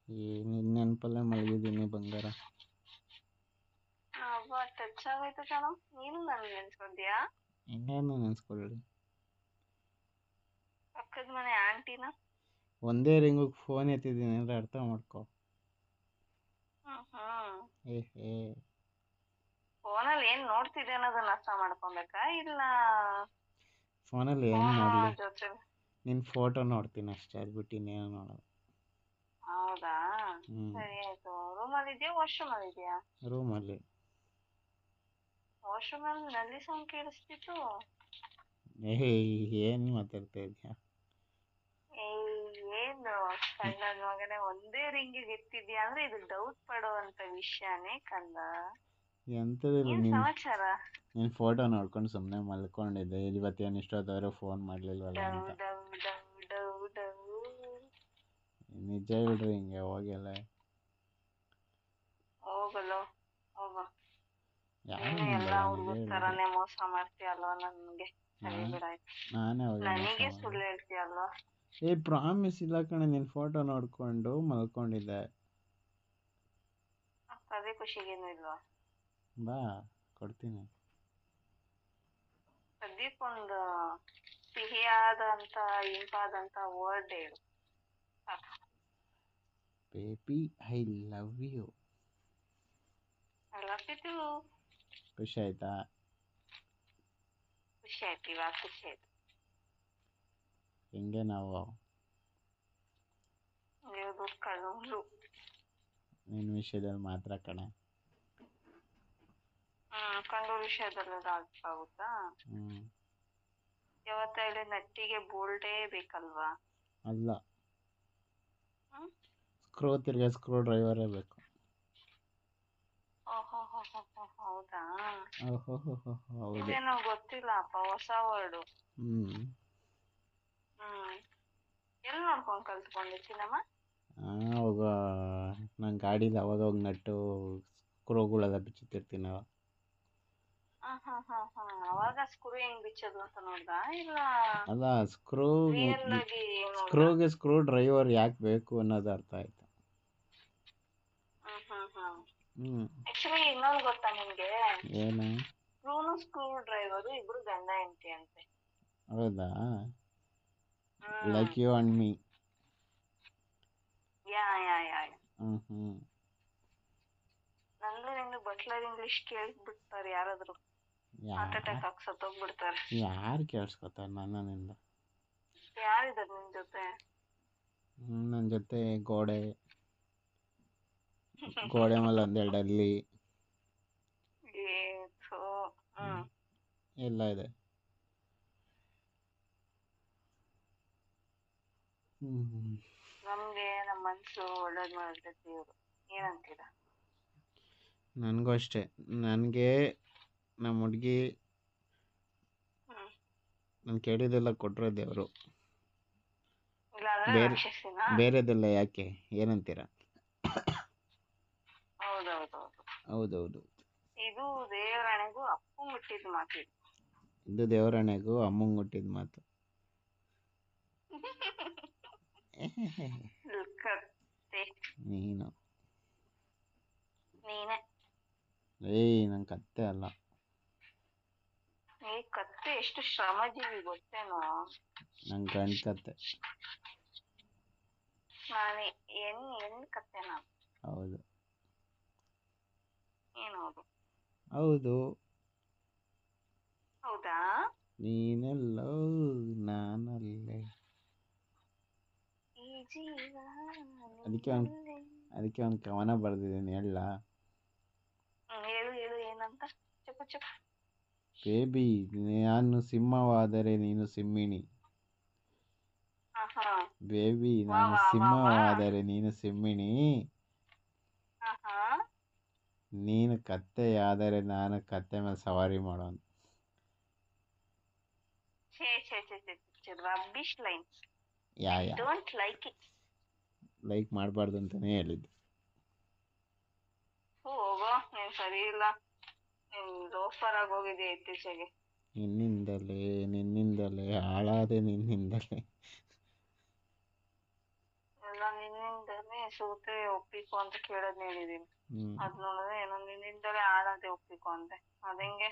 ನಿನ್ನ ನೆನಪಲ್ಲೇ ಮಲಗಿದ್ದೀನಿ ಬಂಗಾರ. ಅಬ್ಬಾ ಟಚ್ ಆಗೈತೆ ಕಣೋ. ನೀನು ನನ್ಗೆ ನೆನ್ಸ್ಕೊಂತೀಯಾ? ಇನ್ನೇನು ನೆನೆಸ್ಕೊಳ್ಳಿ. ಪಕ್ಕದ ಮನೆ ಆಂಟಿನ. ಒಂದೇ ರಿಂಗಿಗೆ ಫೋನ್ ಎತ್ತಿದ್ದೀನಿ ಅಂದ್ರೆ ಅರ್ಥ ಮಾಡ್ಕೊ. ಏ ಫೋನಲ್ಲಿ ಏನ್ ನೋಡ್ತಿದ್ದೆ ಅನ್ನೋದನ್ನ ಅರ್ಥ ಮಾಡ್ಕೊಬೇಕಾ ಇಲ್ಲ ಫೋನಲ್ಲಿ ಏನು ಫೋನು ನೋಡಲಿ, ಜೊತೆ? ನಿನ್ನ ಫೋಟೋ ನೋಡ್ತೀನಿ ಅಷ್ಟೇ, ಅದು ಬಿಟ್ಟು ಇನ್ನೇನು ನೋಡೋದು. ಹೌದಾ, ಸರಿ ಆಯ್ತು. ರೂಮಲ್ಲಿ ಇದೆಯಾ ವಾಶ್ರೂಮಲ್ಲಿ ಇದೆಯಾ? ರೂಮಲ್ಲಿ. ವಾಶ್ರೂಮಲ್ಲಿ ನಲ್ಲಿ ಸೌಂಡ್ ಕೇಳಿಸ್ತಿತ್ತು. ಏನು ಮಾತಾಡ್ತಾ ಇದೆಯಾ? ಏನು ಕಣ್ಣ ಮಗನೇ, ಒಂದೇ ರಿಂಗಿಗೆ ಎತ್ತಿದ್ಯಾ ಅಂದ್ರೆ ಇದು ಡೌಟ್ ಪಡುವಂತ ವಿಷಯನೇ ಕಂದ. ಎಂಥದಿಲ್ಲ, ಏನ್ ಸಮಾಚಾರ? ನಿನ್ನ ಫೋಟೋ ನೋಡ್ಕೊಂಡು ಸುಮ್ಮನೆ ಮಲ್ಕೊಂಡಿದ್ದೆ. ಇವತ್ತೇನು ಇಷ್ಟೊತ್ತಾದ್ರೂ ಫೋನ್ ಮಾಡಲಿಲ್ವಲ್ಲ ಅಂತ. ನಿಜ ಹೇಳ್ರಿ, ಹಿಂಗೆ ಹೋಗಲ್ಲ. ಹೋಗಲು ಹೋಗ. ಯಾರು ನೀನು ಎಲ್ಲ ನಂಬಲ್ಲ, ನಿಜ ಹುಡುಗರ ಹೇಳ್ರಿ. ತರಾನೇ ಮೋಸ ಮಾಡ್ತೀಯಲ್ವಾ ನನ್ಗೆ? ಸರಿ ಬಿಡಾಯ್ತು. ನಾನೇ ನನಗೆ ಸುಳ್ಳು ಹೇಳ್ತೀಯಲ್ವಾ? ಪ್ರಾಮಿಸ್ ಇಲ್ಲ ಕಣೆ, ನಿನ್ನ ಫೋಟೋ ನೋಡ್ಕೊಂಡು ಮಲ್ಕೊಂಡಿದ್ದೆ. ಅದೇ ಖುಷಿಗೇನು ಇಲ್ವಾ? ಬಾ ಕೊಡ್ತೀನಿ. ಸದ್ಯಕ್ಕೊಂದು ಸಿಹಿಯಾದಂತ ಇಂಪಾದಂತ ವರ್ಡ್ ಹೇಳು. Baby I love you. I love you too. ಖುಷಿ ಆಯ್ತಾ? ಖುಷಿ ಆಯ್ತು, ಇವಾಗ ಖುಷಿ ಆಯ್ತು. ಹೆಂಗೆ ನಾವು ಕಣ್ಣು ನಿನ್ನ ವಿಷಯದಲ್ಲಿ ಮಾತ್ರ ಕಣೆ. ಕಂಡು ವಿಷಯದಲ್ಲಿ ಆಗುತ್ತಾ? ಯಾವತ್ತ ಹೇಳಿ, ನಟ್ಟಿಗೆ ಬೋಲ್ಟೇ ಬೇಕಲ್ವಾ? ಅಲ್ಲ, ಸ್ಕ್ರೂ ತಿರ್ಗ ಸ್ಕ್ರೂ ಡ್ರೈವರೇ ಬೇಕು. ಹೌದಾ? ಹೌದು. ಇದೇನೋ ಗೊತ್ತಿಲ್ಲ ಅಪ್ಪ, ಹೊಸ ವರ್ಡು. ಎಲ್ಲಿ ನೋಡ್ಕೊಂಡು ಕಲ್ತ್ಕೊಂಡೆ ಸಿನಿಮ? ಅವಾಗ ನನ್ನ ಗಾಡೀಲಿ ಅವಾಗ ಹೋಗಿ ನಟ್ಟು ಸ್ಕ್ರೂಗಳೆಲ್ಲ ಬಿಚ್ಚುತ್ತಿರ್ತೀನಿ. ಅವಾಗ ಸ್ಕ್ರೂ ಹೆಂಗ್ ಬಿಚ್ಚೋದು ಅಂತ ನೋಡ್ದ? ಇಲ್ಲ ಅಲ್ಲ, ಸ್ಕ್ರೂ ರಿಯಲ್ ಆಗಿ ಸ್ಕ್ರೂಗೆ ಸ್ಕ್ರೂ ಡ್ರೈವರ್ ಯಾಕೆ ಬೇಕು ಅನ್ನೋದು ಅರ್ಥ ಆಯ್ತು. ಆಕ್ಚುಲಿ ಇನ್ನೊಂದು ಗೊತ್ತಾ ನಿಮ್ಗೆ? ಏನು? ಸ್ಕ್ರೂನು ಸ್ಕ್ರೂ ಡ್ರೈವರು ಇಬ್ರು ಗಂಡ ಹೆಂಡತಿ ಅಂತೆ. ಹೌದಾ? Like you and me. Yeah. ನಂದು ನಿಂದು ಬಟ್ಲರ್ ಇಂಗ್ಲಿಷ್ ಕೇಳಿಸ್ಬಿಡ್ತಾರೆ ಯಾರಾದ್ರು, ಹಾರ್ಟ್ ಅಟ್ಯಾಕ್ ಆಗಿ ಸತ್ತೋಗ್ಬಿಡ್ತಾರೆ. ಯಾರು ಕೇಳಿಸ್ಕೊತಾರೆ ನನ್ನಿಂದ? ಯಾರಿದ್ದಾರೆ ನಿನ್ ಜೊತೆ? ನನ್ನ ಜೊತೆ ಗೋಡೆ ಮೇಲೆ ಒಂದೆರಡು ಅಲ್ಲಿ ಎಲ್ಲ ಇದೆ. ನಮ್ಗೆ ನಮ್ಮ ಮನ್ಸು ಒಳ್ಳೇದ್ ಮಾಡಿದ್ರೆ ದೇವ್ರು. ಏನಂತೀರ? ನನಗೂ ಅಷ್ಟೇ. ನನಗೆ ನಮ್ಮ ಹುಡುಗಿ ನಾನು ಕೇಳಿದೆಲ್ಲ ಕೊಟ್ಟರೆ ದೇವರು, ಬೇರೆದೆಲ್ಲ ಯಾಕೆ? ಏನಂತೀರ? ಹೌದೌದು. ಇದು ದೇವರಾಣೆಗೂ ಅಪ್ಪು ಮುಟ್ಟಿದ ಮಾತು. ಇದು ದೇವರಾಣೆಗೂ ಅಮ್ಮಂಗೆ ಹುಟ್ಟಿದ ಮಾತು. ನೀನೇ ನನ್ ಕತ್ತೆ ಅಲ್ಲ. ಈ ಕತ್ತೆ ಎಷ್ಟು ಶ್ರಮಜೀವಿ ಗೊತ್ತೇನೋ? ನನ್ ಗಂಡ ಕತ್ತೆ. ನಾನು ಹೆಣ್ಣು ಕತ್ತೆ. ನಾನು ಹೌದು. ಏನೌದು? ಹೌದು. ಹೌದಾ? ನೀನೆಲ್ಲೋ ನಾನಲ್ಲೇ. ಅದಕ್ಕೆ ಒಂದು ಕವನ ಬರ್ದಿದ್ದೀನಿ, ಹೇಳ? ಹೇಳು ಏನಂತ? ಚುಪ್. ಬೇಬಿ, ನಾನು ಸಿಂಹವಾದರೆ ನೀನು ಸಿಂಹಿಣಿ. ಬೇಬಿ, ನಾನು ಸಿಂಹವಾದರೆ ನೀನು ಸಿಂಹಿಣಿ. ನೀನು ಕತ್ತೆಯಾದರೆ ನಾನು ಕತ್ತೆ ಮೇಲೆ ಸವಾರಿ ಮಾಡೋಣ. Rubbish lines. Don't like it. Like ಮಾಡಬಾರ್ದು ಅಂತಾನೆ ಹೇಳಿದ್ದು. ಹೋಗೋ, ನೀನ್ ಸರಿ ಇಲ್ಲ. ನೀನ್ ಲೋಫರ್ ಆಗಿ ಹೋಗಿದ್ಯಾ ಇತ್ತೀಚೆಗೆ. ನಿನ್ನಿಂದಲೇ ಹಾಳಾದೆ, ನಿನ್ನಿಂದಲೇ. ನಾನ್ ನಿನ್ನಿಂದಲೇ ಸೋತೆ ಒಪ್ಪಿಕೊ ಅಂತ ಕೇಳೋದ್ ಹೇಳಿದೀನಿ. ಹ್ಮ್ ಅದ್ ನೋಡಿದ್ರೆ ಏನೋ ನಿನ್ನಿಂದಲೇ ಹಾಳಾದೆ ಒಪ್ಪಿಕೊ ಅಂತೆ. ಅದೆಂಗೆ?